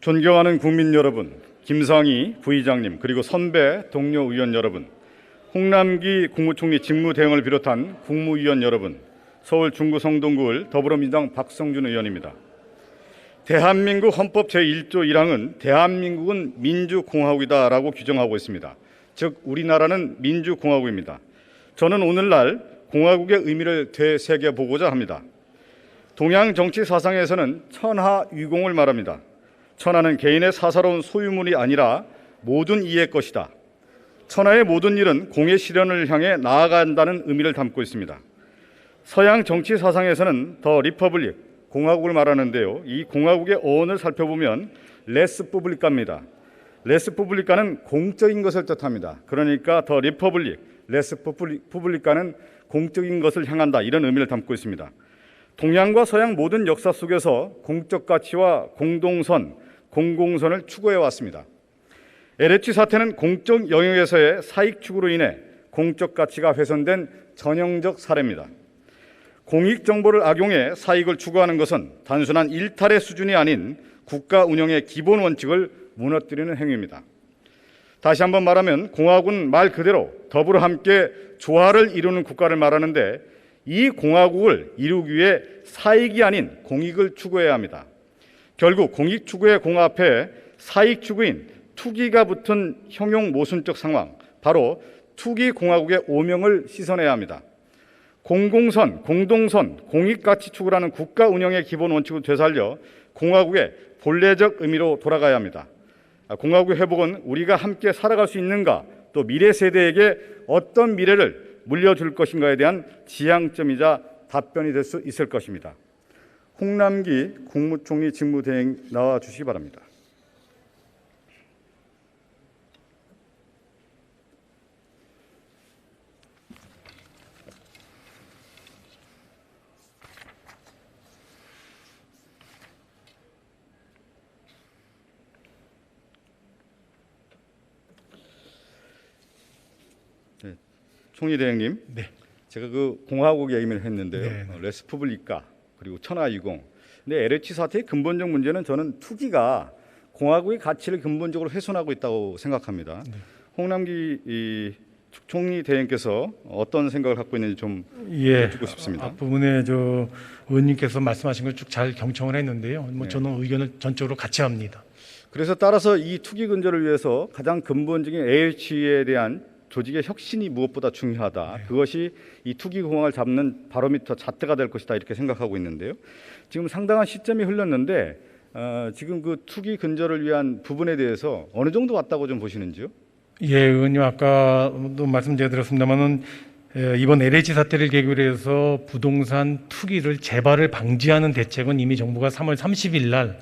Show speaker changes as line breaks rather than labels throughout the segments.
존경하는 국민 여러분, 김상희 부의장님, 그리고 선배 동료 의원 여러분, 홍남기 국무총리 직무대행을 비롯한 국무위원 여러분, 서울 중구 성동구을 더불어민주당 박성준 의원입니다. 대한민국 헌법 제1조 1항은 대한민국은 민주공화국이다라고 규정하고 있습니다. 즉 우리나라는 민주공화국입니다. 저는 오늘날 공화국의 의미를 되새겨보고자 합니다. 동양 정치 사상에서는 천하위공을 말합니다. 천하는 개인의 사사로운 소유물이 아니라 모든 이의 것이다. 천하의 모든 일은 공의 실현을 향해 나아간다는 의미를 담고 있습니다. 서양 정치 사상에서는 더 리퍼블릭, 공화국을 말하는데요. 이 공화국의 어원을 살펴보면 레스 푸블리카입니다. 레스 푸블리카는 공적인 것을 뜻합니다. 그러니까 더 리퍼블릭, 레스 푸블리카는 공적인 것을 향한다, 이런 의미를 담고 있습니다. 동양과 서양 모든 역사 속에서 공적 가치와 공동선, 공공선을 추구해 왔습니다. LH 사태는 공적 영역에서의 사익 추구로 인해 공적 가치가 훼손된 전형적 사례입니다. 공익 정보를 악용해 사익을 추구하는 것은 단순한 일탈의 수준이 아닌 국가 운영의 기본 원칙을 무너뜨리는 행위입니다. 다시 한번 말하면 공화국은 말 그대로 더불어 함께 조화를 이루는 국가를 말하는데, 이 공화국을 이루기 위해 사익이 아닌 공익을 추구해야 합니다. 결국 공익 추구의 공 앞에 사익 추구인 투기가 붙은 형용 모순적 상황, 바로 투기 공화국의 오명을 씻어내야 합니다. 공공선, 공동선, 공익가치 추구라는 국가 운영의 기본 원칙을 되살려 공화국의 본래적 의미로 돌아가야 합니다. 공화국의 회복은 우리가 함께 살아갈 수 있는가, 또 미래 세대에게 어떤 미래를 물려줄 것인가에 대한 지향점이자 답변이 될 수 있을 것입니다. 홍남기 국무총리 직무대행 나와 주시기 바랍니다. 네, 총리 대행님.
네.
제가 그 공화국 얘기를 했는데요.
네.
레스푸블리카 그리고 천하위공. 근데 LH 사태의 근본적 문제는 저는 투기가 공화국의 가치를 근본적으로 훼손하고 있다고 생각합니다.
네.
홍남기 총리 대행께서 어떤 생각을 갖고 있는지 좀 여쭙고 싶습니다.
앞부분에 저 의원님께서 말씀하신 걸 쭉 잘 경청을 했는데요.
네.
저는 의견을 전적으로 같이 합니다.
그래서 따라서 이 투기 근절을 위해서 가장 근본적인 LH에 대한 조직의 혁신이 무엇보다 중요하다.
네.
그것이 이 투기 공황을 잡는 바로미터 잣대가 될 것이다, 이렇게 생각하고 있는데요. 지금 상당한 시점이 흘렀는데 지금 그 투기 근절을 위한 부분에 대해서 어느 정도 왔다고 좀 보시는지요?
예, 의원님 아까도 말씀드렸습니다만은 이번 LH 사태를 계기로 해서 부동산 투기를 재발을 방지하는 대책은 이미 정부가 3월 30일 날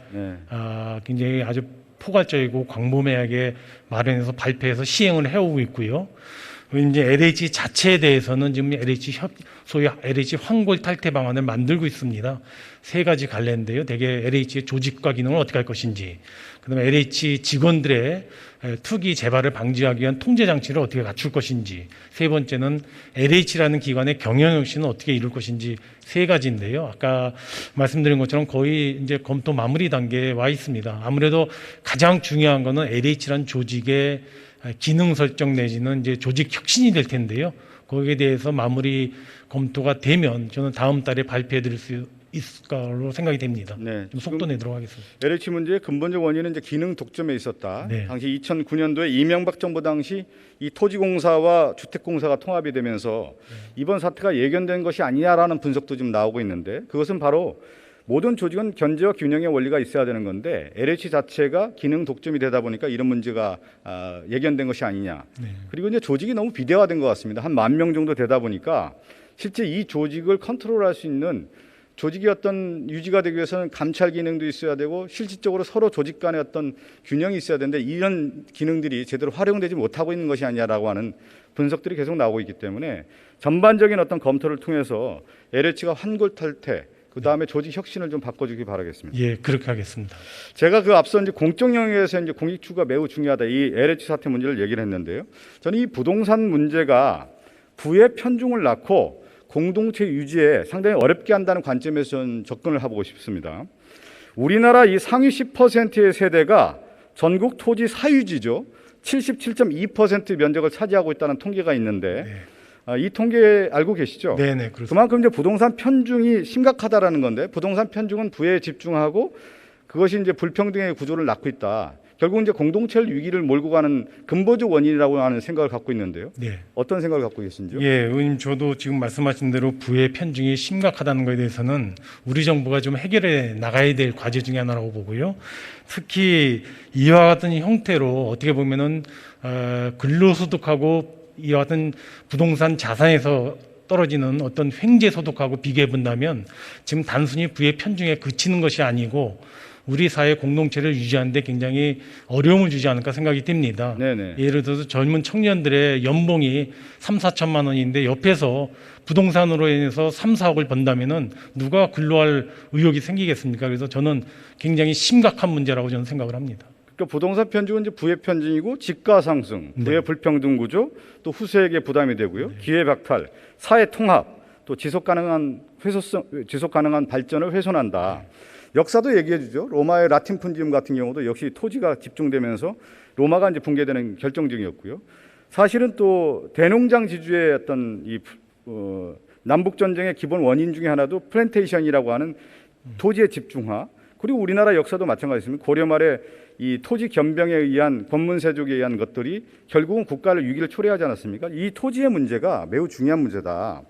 굉장히 아주 포괄적이고 광범위하게 마련해서 발표해서 시행을 해오고 있고요. 이제 LH 자체에 대해서는 지금 소위 LH 환골 탈퇴 방안을 만들고 있습니다. 세 가지 갈래인데요. 대개 LH의 조직과 기능을 어떻게 할 것인지, 그다음에 LH 직원들의 투기 재발을 방지하기 위한 통제 장치를 어떻게 갖출 것인지, 세 번째는 LH라는 기관의 경영 혁신은 어떻게 이룰 것인지, 세 가지인데요. 아까 말씀드린 것처럼 거의 이제 검토 마무리 단계에 와 있습니다. 아무래도 가장 중요한 거는 LH라는 조직의 기능 설정 내지는 이제 조직 혁신이 될 텐데요. 거기에 대해서 마무리 검토가 되면 저는 다음 달에 발표해 드릴 수 있을 거로 생각이 됩니다.
네,
좀 속도 내도록 하겠습니다.
LH 문제의 근본적 원인은 이제 기능 독점에 있었다.
네.
당시 2009년도에 이명박 정부 당시 이 토지공사와 주택공사가 통합이 되면서 이번 사태가 예견된 것이 아니냐라는 분석도 지금 나오고 있는데, 그것은 바로 모든 조직은 견제와 균형의 원리가 있어야 되는 건데 LH 자체가 기능 독점이 되다 보니까 이런 문제가 예견된 것이 아니냐.
네.
그리고 이제 조직이 너무 비대화된 것 같습니다. 한 10,000명 정도 되다 보니까 실제 이 조직을 컨트롤할 수 있는 조직이 어떤 유지가 되기 위해서는 감찰 기능도 있어야 되고 실질적으로 서로 조직 간의 어떤 균형이 있어야 되는데 이런 기능들이 제대로 활용되지 못하고 있는 것이 아니냐라고 하는 분석들이 계속 나오고 있기 때문에 전반적인 어떤 검토를 통해서 LH가 환골 탈퇴, 그 다음에 조직 혁신을 좀 바꿔주기 바라겠습니다.
예, 그렇게 하겠습니다.
제가 그 앞서 이제 공적 영역에서 이제 공익 추구가 매우 중요하다, 이 LH 사태 문제를 얘기를 했는데요. 저는 이 부동산 문제가 부의 편중을 낳고 공동체 유지에 상당히 어렵게 한다는 관점에서 저는 접근을 해보고 싶습니다. 우리나라 이 상위 10%의 세대가 전국 토지 사유지죠. 77.2% 면적을 차지하고 있다는 통계가 있는데 이 통계 알고 계시죠?
네, 네, 그렇습니다.
그만큼 이제 부동산 편중이 심각하다라는 건데 부동산 편중은 부에 집중하고 그것이 이제 불평등의 구조를 낳고 있다. 결국 이제 공동체를 위기를 몰고 가는 근본적 원인이라고 하는 생각을 갖고 있는데요.
네.
어떤 생각을 갖고 계신지요?
예, 의원님 저도 지금 말씀하신 대로 부의 편중이 심각하다는 것에 대해서는 우리 정부가 좀 해결해 나가야 될 과제 중에 하나라고 보고요. 특히 이와 같은 형태로 어떻게 보면은 근로소득하고 이와 같은 부동산 자산에서 떨어지는 어떤 횡재소득하고 비교해 본다면 지금 단순히 부의 편중에 그치는 것이 아니고 우리 사회 공동체를 유지하는 데 굉장히 어려움을 주지 않을까 생각이 듭니다.
네네.
예를 들어서 젊은 청년들의 연봉이 3, 4천만 원인데 옆에서 부동산으로 인해서 3, 4억을 번다면은 누가 근로할 의욕이 생기겠습니까? 그래서 저는 굉장히 심각한 문제라고 저는 생각을 합니다.
그러니까 부동산 편중은 이제 부의 편중이고 집가 상승, 부의 불평등 구조, 또 후세에게 부담이 되고요. 기회 박탈, 사회 통합, 또 지속 가능한 발전을 훼손한다. 역사도 얘기해 주죠. 로마의 라틴 푼지움 같은 경우도 역시 토지가 집중되면서 로마가 이제 붕괴되는 결정적이었고요. 사실은 또 대농장 지주의 어떤 이 남북 전쟁의 기본 원인 중에 하나도 플랜테이션이라고 하는 토지의 집중화. 그리고 우리나라 역사도 마찬가지입니다. 고려 말에 이 토지 겸병에 의한 권문세족에 의한 것들이 결국은 국가를 위기를 초래하지 않았습니까? 이 토지의 문제가 매우 중요한 문제다.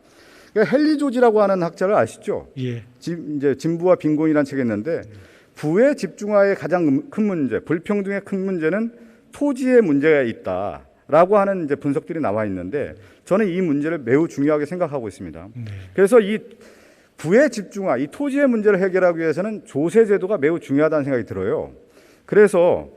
그러니까 헨리 조지라고 하는 학자를 아시죠?
예.
이제 진부와 빈곤이라는 책이 있는데 부의 집중화의 가장 큰 문제, 불평등의 큰 문제는 토지의 문제가 있다라고 하는 이제 분석들이 나와 있는데 저는 이 문제를 매우 중요하게 생각하고 있습니다.
네.
그래서 이 부의 집중화, 이 토지의 문제를 해결하기 위해서는 조세 제도가 매우 중요하다는 생각이 들어요. 그래서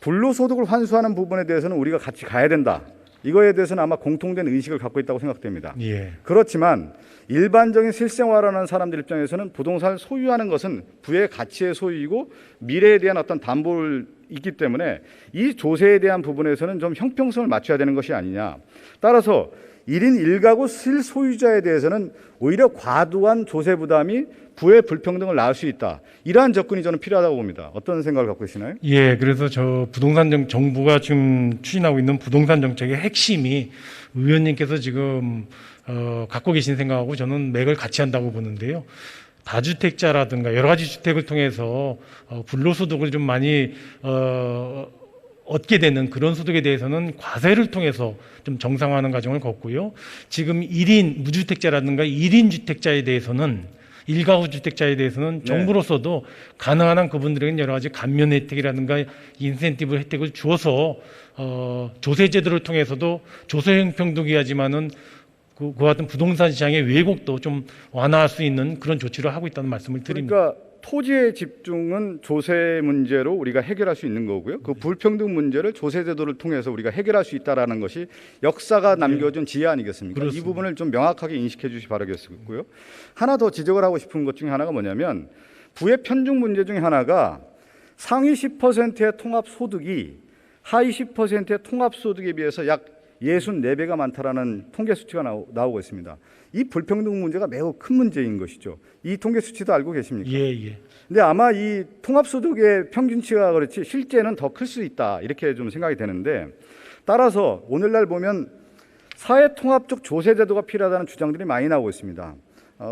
불로소득을 환수하는 부분에 대해서는 우리가 같이 가야 된다. 이거에 대해서는 아마 공통된 의식을 갖고 있다고 생각됩니다.
예.
그렇지만 일반적인 실생활하는 사람들 입장에서는 부동산을 소유하는 것은 부의 가치의 소유이고 미래에 대한 어떤 담보를 있기 때문에 이 조세에 대한 부분에서는 좀 형평성을 맞춰야 되는 것이 아니냐. 따라서 1인 1가구 실소유자에 대해서는 오히려 과도한 조세 부담이 부의 불평등을 낳을 수 있다. 이러한 접근이 저는 필요하다고 봅니다. 어떤 생각을 갖고 계시나요?
예, 그래서 저 정부가 지금 추진하고 있는 부동산 정책의 핵심이 의원님께서 지금 갖고 계신 생각하고 저는 맥을 같이 한다고 보는데요. 다주택자라든가 여러 가지 주택을 통해서 불로소득을 좀 많이 얻게 되는 그런 소득에 대해서는 과세를 통해서 좀 정상화하는 과정을 걷고요. 지금 1인 무주택자라든가 1인 주택자에 대해서는 일가구 주택자에 대해서는 정부로서도 가능한 한 그분들에게는 여러 가지 감면 혜택이라든가 인센티브 혜택을 주어서 조세 제도를 통해서도 조세 형평등이 하지만은 그와 같은 부동산 시장의 왜곡도 좀 완화할 수 있는 그런 조치를 하고 있다는 말씀을 드립니다.
그러니까 토지의 집중은 조세 문제로 우리가 해결할 수 있는 거고요. 그 불평등 문제를 조세 제도를 통해서 우리가 해결할 수 있다라는 것이 역사가 남겨준 지혜 아니겠습니까?
그렇습니다.
이 부분을 좀 명확하게 인식해 주시 바라겠고요. 하나 더 지적을 하고 싶은 것 중에 하나가 뭐냐면 부의 편중 문제 중에 하나가 상위 10%의 통합 소득이 하위 10%의 통합 소득에 비해서 약 64배가 많다라는 통계 수치가 나오고 있습니다. 이 불평등 문제가 매우 큰 문제인 것이죠. 이 통계 수치도 알고 계십니까?
예, 예.
근데 아마 이 통합소득의 평균치가 그렇지 실제는 더 클 수 있다 이렇게 좀 생각이 되는데 따라서 오늘날 보면 사회통합적 조세제도가 필요하다는 주장들이 많이 나오고 있습니다.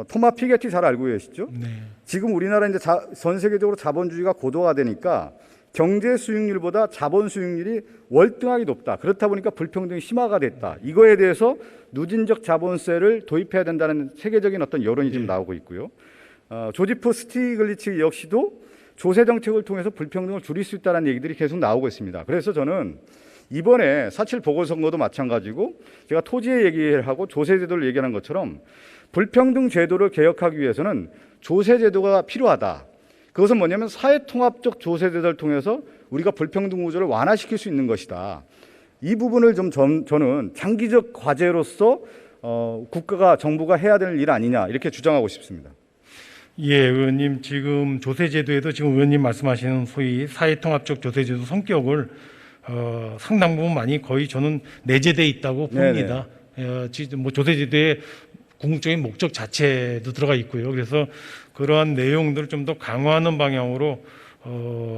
토마 피게티 잘 알고 계시죠?
네.
지금 우리나라 이제 전 세계적으로 자본주의가 고도화되니까 경제 수익률보다 자본 수익률이 월등하게 높다. 그렇다 보니까 불평등이 심화가 됐다. 이거에 대해서 누진적 자본세를 도입해야 된다는 세계적인 어떤 여론이 지금 나오고 있고요. 조지프 스티글리츠 역시도 조세 정책을 통해서 불평등을 줄일 수 있다는 얘기들이 계속 나오고 있습니다. 그래서 저는 이번에 4.7 보궐선거도 마찬가지고 제가 토지의 얘기를 하고 조세 제도를 얘기하는 것처럼 불평등 제도를 개혁하기 위해서는 조세 제도가 필요하다. 그것은 뭐냐면 사회통합적 조세 제도를 통해서 우리가 불평등 구조를 완화시킬 수 있는 것이다. 이 부분을 좀 저는 장기적 과제로서 국가가 정부가 해야 되는 일 아니냐 이렇게 주장하고 싶습니다.
예, 의원님 지금 조세제도에도 지금 의원님 말씀하시는 소위 사회통합적 조세제도 성격을 상당 부분 많이 거의 저는 내재돼 있다고 봅니다. 지금 뭐 조세제도에 궁극적인 목적 자체도 들어가 있고요. 그래서 그러한 내용들을 좀 더 강화하는 방향으로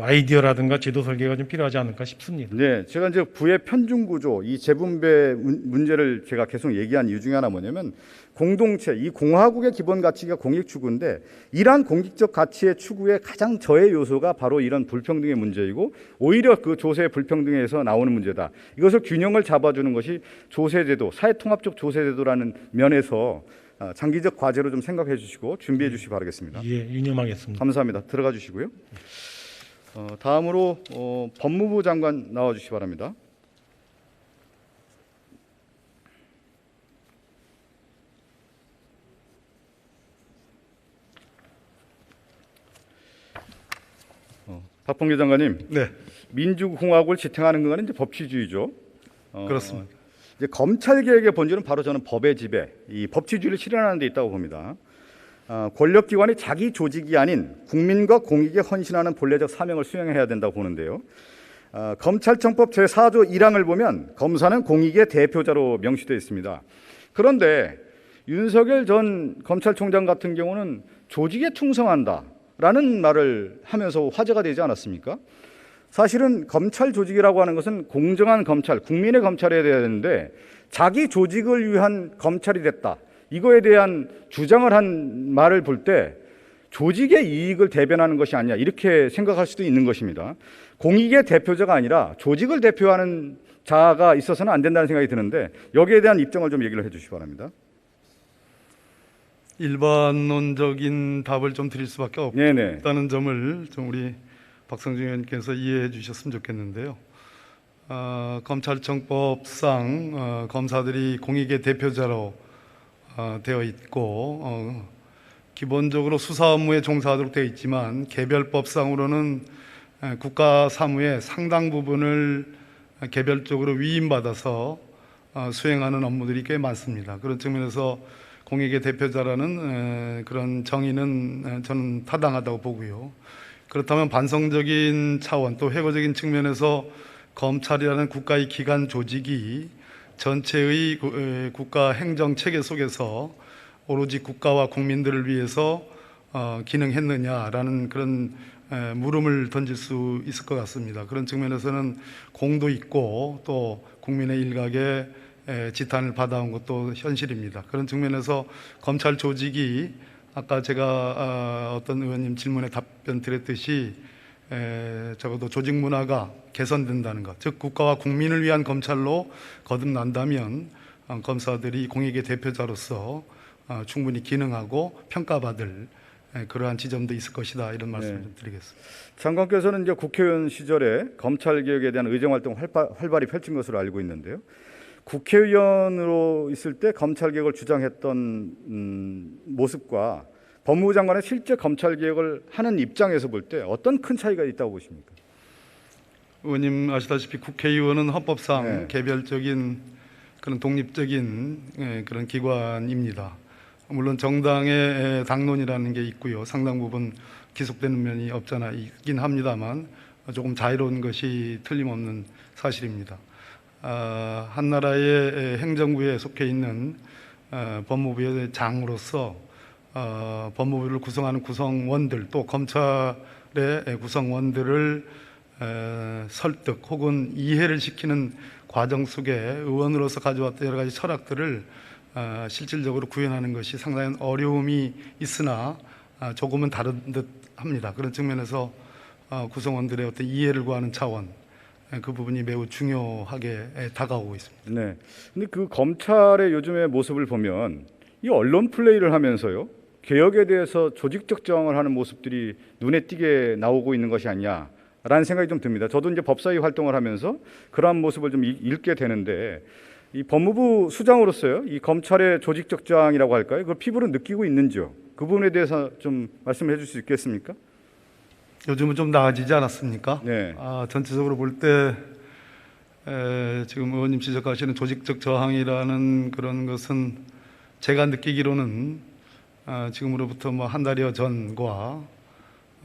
아이디어라든가 제도 설계가 좀 필요하지 않을까 싶습니다.
네, 제가 이제 부의 편중 구조, 이 재분배 문제를 제가 계속 얘기한 이유 중에 하나 뭐냐면 공동체, 이 공화국의 기본 가치가 공익 추구인데 이러한 공익적 가치의 추구의 가장 저해 요소가 바로 이런 불평등의 문제이고 오히려 그 조세 불평등에서 나오는 문제다. 이것을 균형을 잡아주는 것이 조세제도, 사회통합적 조세제도라는 면에서 장기적 과제로 좀 생각해 주시고 준비해 주시기 바라겠습니다.
예, 유념하겠습니다.
감사합니다. 들어가 주시고요. 다음으로 법무부 장관 나와 주시기 바랍니다. 박범계 장관님,
네,
민주공화국을 지탱하는 것은 이제 법치주의죠.
그렇습니다.
이제 검찰 개혁의 본질은 바로 저는 법의 지배, 이 법치주의를 실현하는 데 있다고 봅니다. 권력기관이 자기 조직이 아닌 국민과 공익에 헌신하는 본래적 사명을 수행해야 된다고 보는데요. 검찰청법 제4조 1항을 보면 검사는 공익의 대표자로 명시되어 있습니다. 그런데 윤석열 전 검찰총장 같은 경우는 조직에 충성한다라는 말을 하면서 화제가 되지 않았습니까? 사실은 검찰 조직이라고 하는 것은 공정한 검찰, 국민의 검찰이 돼야 되는데 자기 조직을 위한 검찰이 됐다. 이거에 대한 주장을 한 말을 볼 때 조직의 이익을 대변하는 것이 아니냐 이렇게 생각할 수도 있는 것입니다. 공익의 대표자가 아니라 조직을 대표하는 자가 있어서는 안 된다는 생각이 드는데 여기에 대한 입장을 좀 얘기를 해 주시기 바랍니다.
일반론적인 답을 좀 드릴 수밖에
네네.
없다는 점을 좀 우리 박성중 의원께서 이해해 주셨으면 좋겠는데요. 검찰청법상 검사들이 공익의 대표자로 되어 있고 기본적으로 수사 업무에 종사하도록 되어 있지만 개별법상으로는 국가 사무의 상당 부분을 개별적으로 위임받아서 수행하는 업무들이 꽤 많습니다. 그런 측면에서 공익의 대표자라는 그런 정의는 저는 타당하다고 보고요. 그렇다면 반성적인 차원 또 회고적인 측면에서 검찰이라는 국가의 기관 조직이 전체의 국가 행정 체계 속에서 오로지 국가와 국민들을 위해서 기능했느냐라는 그런 물음을 던질 수 있을 것 같습니다. 그런 측면에서는 공도 있고 또 국민의 일각에 지탄을 받아온 것도 현실입니다. 그런 측면에서 검찰 조직이 아까 제가 어떤 의원님 질문에 답변 드렸듯이 적어도 조직 문화가 개선된다는 것, 즉 국가와 국민을 위한 검찰로 거듭난다면 검사들이 공익의 대표자로서 충분히 기능하고 평가받을 그러한 지점도 있을 것이다 이런 말씀을 좀 드리겠습니다.
장관께서는 이제 국회의원 시절에 검찰 개혁에 대한 의정 활동 활발히 펼친 것으로 알고 있는데요. 국회의원으로 있을 때 검찰 개혁을 주장했던 모습과 법무부 장관의 실제 검찰 개혁을 하는 입장에서 볼 때 어떤 큰 차이가 있다고 보십니까?
의원님 아시다시피 국회의원은 헌법상
네.
개별적인 그런 독립적인 그런 기관입니다. 물론 정당의 당론이라는 게 있고요. 상당 부분 기속되는 면이 없잖아 있긴 합니다만 조금 자유로운 것이 틀림없는 사실입니다. 한 나라의 행정부에 속해 있는 법무부의 장으로서 법무부를 구성하는 구성원들 또 검찰의 구성원들을 설득 혹은 이해를 시키는 과정 속에 의원으로서 가져왔던 여러 가지 철학들을 실질적으로 구현하는 것이 상당히 어려움이 있으나 조금은 다른 듯 합니다. 그런 측면에서 구성원들의 어떤 이해를 구하는 차원 그 부분이 매우 중요하게 다가오고 있습니다.
네. 근데 그 검찰의 요즘의 모습을 보면 이 언론 플레이를 하면서요. 개혁에 대해서 조직적 저항을 하는 모습들이 눈에 띄게 나오고 있는 것이 아니냐라는 생각이 좀 듭니다. 저도 이제 법사위 활동을 하면서 그러한 모습을 좀 읽게 되는데 이 법무부 수장으로서요. 이 검찰의 조직적 저항이라고 할까요? 그 피부로 느끼고 있는지요? 그 부분에 대해서 좀 말씀해 줄 수 있겠습니까?
요즘은 좀 나아지지 않았습니까?
네.
전체적으로 볼 때 지금 의원님 지적하시는 조직적 저항이라는 그런 것은 제가 느끼기로는 지금으로부터 뭐 한 달여 전과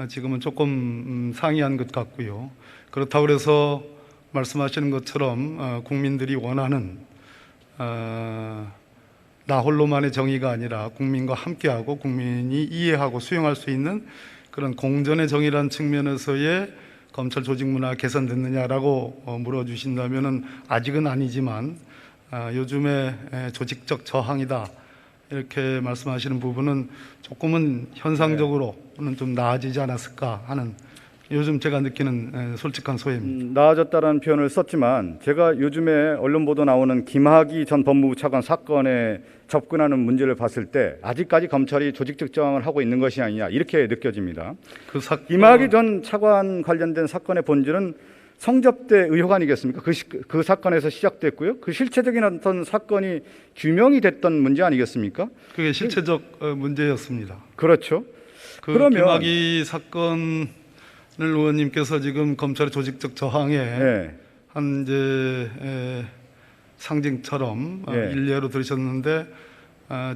지금은 조금 상이한 것 같고요. 그렇다고 해서 말씀하시는 것처럼 국민들이 원하는 나 홀로만의 정의가 아니라 국민과 함께하고 국민이 이해하고 수용할 수 있는 그런 공전의 정의라는 측면에서의 검찰 조직 문화 개선됐느냐라고 물어주신다면은 아직은 아니지만 요즘에 조직적 저항이다 이렇게 말씀하시는 부분은 조금은 현상적으로는 좀 나아지지 않았을까 하는 요즘 제가 느끼는 솔직한 소회입니다.
나아졌다라는 표현을 썼지만 제가 요즘에 언론 보도 나오는 김학의 전 법무부 차관 사건에 접근하는 문제를 봤을 때 아직까지 검찰이 조직적 저항을 하고 있는 것이 아니냐 이렇게 느껴집니다. 김학의 전 차관 관련된 사건의 본질은 성접대 의혹 아니겠습니까? 그 사건에서 시작됐고요. 그 실체적인 어떤 사건이 규명이 됐던 문제 아니겠습니까?
그게 실체적 문제였습니다.
그렇죠.
그러면 김학의 사건을 의원님께서 지금 검찰의 조직적 저항에 한 이제 상징처럼 일례로 들으셨는데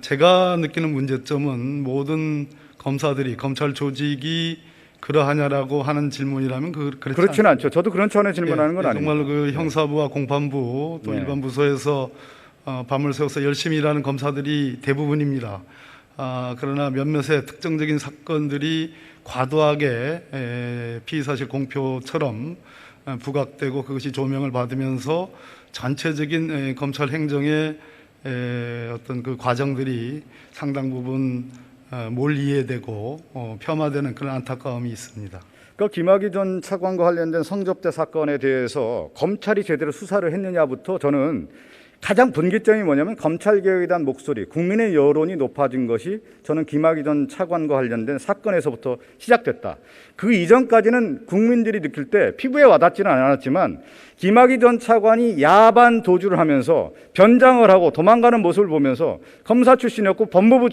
제가 느끼는 문제점은 모든 검사들이 검찰 조직이 그러하냐라고 하는 질문이라면
그렇지는 않죠. 저도 그런 차원의 질문하는 건 아닙니다.
정말로 그 형사부와 공판부 또 일반 부서에서 밤을 새워서 열심히 일하는 검사들이 대부분입니다. 그러나 몇몇의 특정적인 사건들이 과도하게 피의사실 공표처럼 부각되고 그것이 조명을 받으면서 전체적인 검찰 행정의 어떤 그 과정들이 상당 부분 몰 이해되고 폄하되는 그런 안타까움이 있습니다.
그러니까 김학의 전 차관과 관련된 성접대 사건에 대해서 검찰이 제대로 수사를 했느냐부터 저는 가장 분기점이 뭐냐면 검찰개혁에 대한 목소리, 국민의 여론이 높아진 것이 저는 김학의 전 차관과 관련된 사건에서부터 시작됐다. 그 이전까지는 국민들이 느낄 때 피부에 와닿지는 않았지만 김학의 전 차관이 야반 도주를 하면서 변장을 하고 도망가는 모습을 보면서 검사 출신이었고 법무부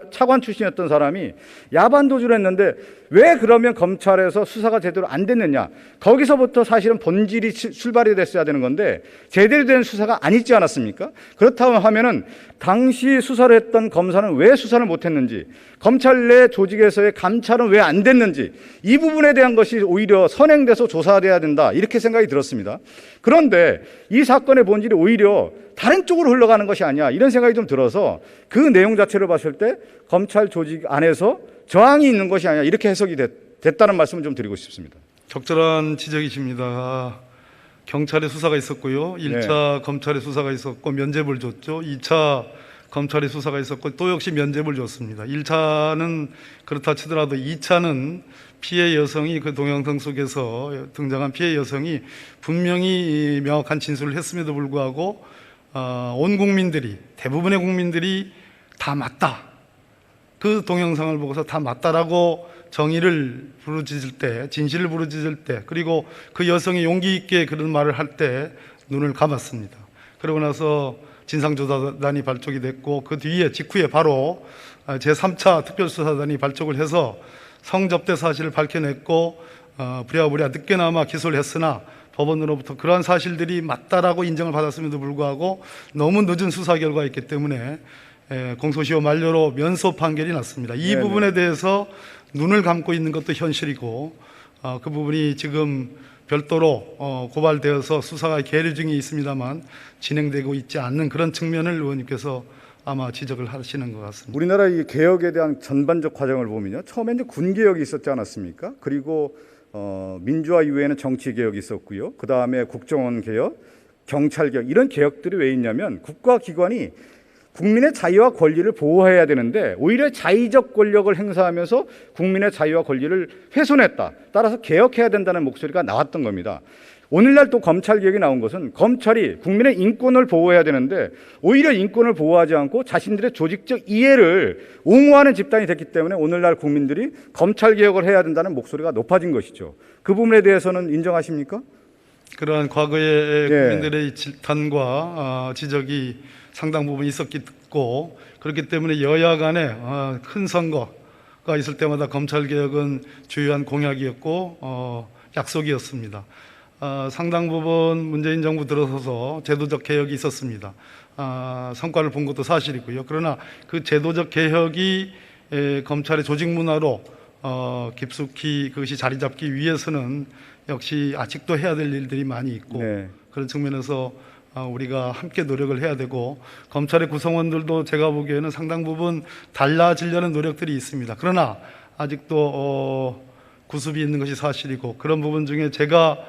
차관 출신이었던 사람이 야반 도주를 했는데 왜 그러면 검찰에서 수사가 제대로 안 됐느냐. 거기서부터 사실은 본질이 출발이 됐어야 되는 건데 제대로 된 수사가 아니지 않았습니까? 그렇다고 하면은 당시 수사를 했던 검사는 왜 수사를 못했는지, 검찰 내 조직에서의 감찰은 왜 안 됐는지 이 부분에 대한 것이 오히려 선행돼서 조사돼야 된다 이렇게 생각이 들었습니다. 그런데 이 사건의 본질이 오히려 다른 쪽으로 흘러가는 것이 아니야 이런 생각이 좀 들어서 그 내용 자체를 봤을 때 검찰 조직 안에서 저항이 있는 것이 아니야 이렇게 해석이 됐다는 말씀을 좀 드리고 싶습니다.
적절한 지적이십니다. 경찰의 수사가 있었고요. 1차 검찰의 수사가 있었고 면죄부를 줬죠. 2차 검찰의 수사가 있었고 또 역시 면죄부를 줬습니다. 1차는 그렇다 치더라도 2차는 피해 여성이 그 동영상 속에서 등장한 피해 여성이 분명히 명확한 진술을 했음에도 불구하고 온 국민들이 대부분의 국민들이 다 맞다. 그 동영상을 보고서 다 맞다라고 정의를 부르짖을 때, 진실을 부르짖을 때, 그리고 그 여성이 용기 있게 그런 말을 할 때 눈을 감았습니다. 그러고 나서 진상조사단이 발족이 됐고 그 뒤에 직후에 바로 제3차 특별수사단이 발족을 해서 성접대 사실을 밝혀냈고 부랴부랴 늦게나마 기소를 했으나 법원으로부터 그러한 사실들이 맞다라고 인정을 받았음에도 불구하고 너무 늦은 수사 결과였기 때문에 공소시효 만료로 면소 판결이 났습니다. 이 부분에 대해서 눈을 감고 있는 것도 현실이고 그 부분이 지금 별도로 고발되어서 수사가 계류 중에 있습니다만 진행되고 있지 않는 그런 측면을 의원님께서 아마 지적을 하시는 것 같습니다.
우리나라 이 개혁에 대한 전반적 과정을 보면요, 처음에 이제 군 개혁이 있었지 않았습니까? 그리고 민주화 이후에는 정치 개혁이 있었고요. 그 다음에 국정원 개혁, 경찰 개혁 이런 개혁들이 왜 있냐면 국가기관이 국민의 자유와 권리를 보호해야 되는데 오히려 자의적 권력을 행사하면서 국민의 자유와 권리를 훼손했다. 따라서 개혁해야 된다는 목소리가 나왔던 겁니다. 오늘날 또 검찰 개혁이 나온 것은 검찰이 국민의 인권을 보호해야 되는데 오히려 인권을 보호하지 않고 자신들의 조직적 이해를 옹호하는 집단이 됐기 때문에 오늘날 국민들이 검찰 개혁을 해야 된다는 목소리가 높아진 것이죠. 그 부분에 대해서는 인정하십니까?
그러한 과거의 국민들의 질탄과 지적이 상당 부분 있었고 그렇기 때문에 여야 간에 큰 선거가 있을 때마다 검찰개혁은 주요한 공약이었고 약속이었습니다. 상당 부분 문재인 정부 들어서서 제도적 개혁이 있었습니다. 성과를 본 것도 사실이고요. 그러나 그 제도적 개혁이 검찰의 조직 문화로 깊숙이 그것이 자리 잡기 위해서는 역시 아직도 해야 될 일들이 많이 있고 그런 측면에서 우리가 함께 노력을 해야 되고, 검찰의 구성원들도 제가 보기에는 상당 부분 달라지려는 노력들이 있습니다. 그러나 아직도 구습이 있는 것이 사실이고, 그런 부분 중에 제가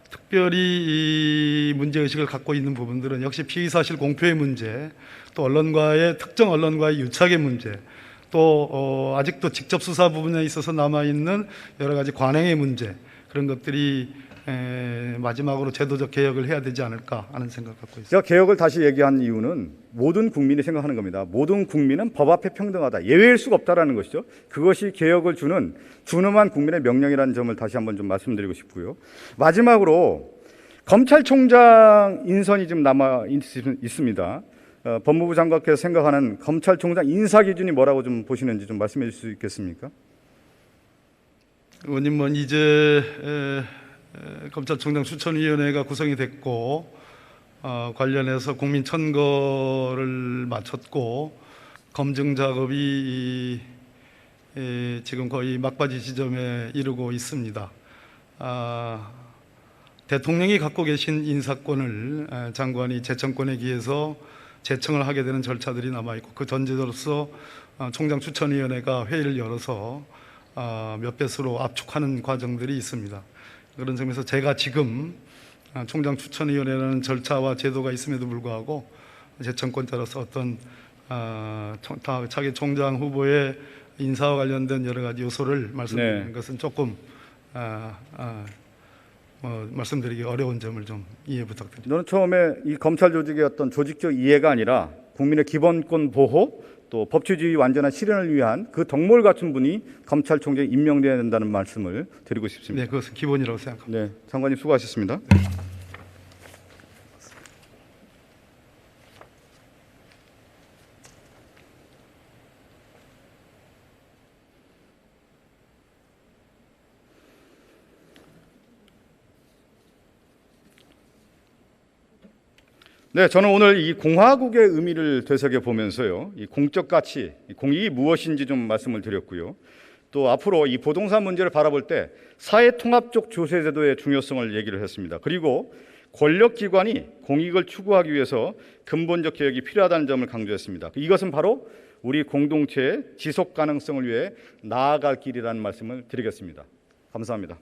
특별히 이 문제의식을 갖고 있는 부분들은 역시 피의사실 공표의 문제, 또 특정 언론과의 유착의 문제, 또 아직도 직접 수사 부분에 있어서 남아있는 여러 가지 관행의 문제, 그런 것들이 마지막으로 제도적 개혁을 해야 되지 않을까 하는 생각 갖고 있습니다.
제가 개혁을 다시 얘기한 이유는 모든 국민이 생각하는 겁니다. 모든 국민은 법 앞에 평등하다. 예외일 수가 없다라는 것이죠. 그것이 개혁을 주는 준엄한 국민의 명령이라는 점을 다시 한번 좀 말씀드리고 싶고요. 마지막으로 검찰총장 인선이 좀 남아 있습니다. 법무부 장관께서 생각하는 검찰총장 인사 기준이 뭐라고 좀 보시는지 좀 말씀해 주실 수 있겠습니까?
의원님, 이제 검찰총장 추천위원회가 구성이 됐고, 관련해서 국민 천거를 마쳤고, 검증 작업이 지금 거의 막바지 지점에 이르고 있습니다. 대통령이 갖고 계신 인사권을 장관이 재청권에 기해서 재청을 하게 되는 절차들이 남아있고, 그 전제로서 총장 추천위원회가 회의를 열어서 몇 배수로 압축하는 과정들이 있습니다. 그런 점에서 제가 지금 총장 추천위원회라는 절차와 제도가 있음에도 불구하고 재청권자로서 어떤 차기 총장 후보의 인사와 관련된 여러 가지 요소를 말씀드리는 것은 조금 말씀드리기 어려운 점을 좀 이해 부탁드립니다.
저는 처음에 이 검찰 조직의 어떤 조직적 이해가 아니라 국민의 기본권 보호, 또 법치주의 완전한 실현을 위한 그 덕목을 갖춘 분이 검찰총장에 임명돼야 된다는 말씀을 드리고 싶습니다.
네, 그것은 기본이라고 생각합니다.
네, 장관님 수고하셨습니다. 네, 저는 오늘 이 공화국의 의미를 되새겨 보면서요, 이 공적 가치, 공익이 무엇인지 좀 말씀을 드렸고요. 또 앞으로 이 부동산 문제를 바라볼 때 사회 통합적 조세 제도의 중요성을 얘기를 했습니다. 그리고 권력기관이 공익을 추구하기 위해서 근본적 개혁이 필요하다는 점을 강조했습니다. 이것은 바로 우리 공동체의 지속 가능성을 위해 나아갈 길이라는 말씀을 드리겠습니다. 감사합니다.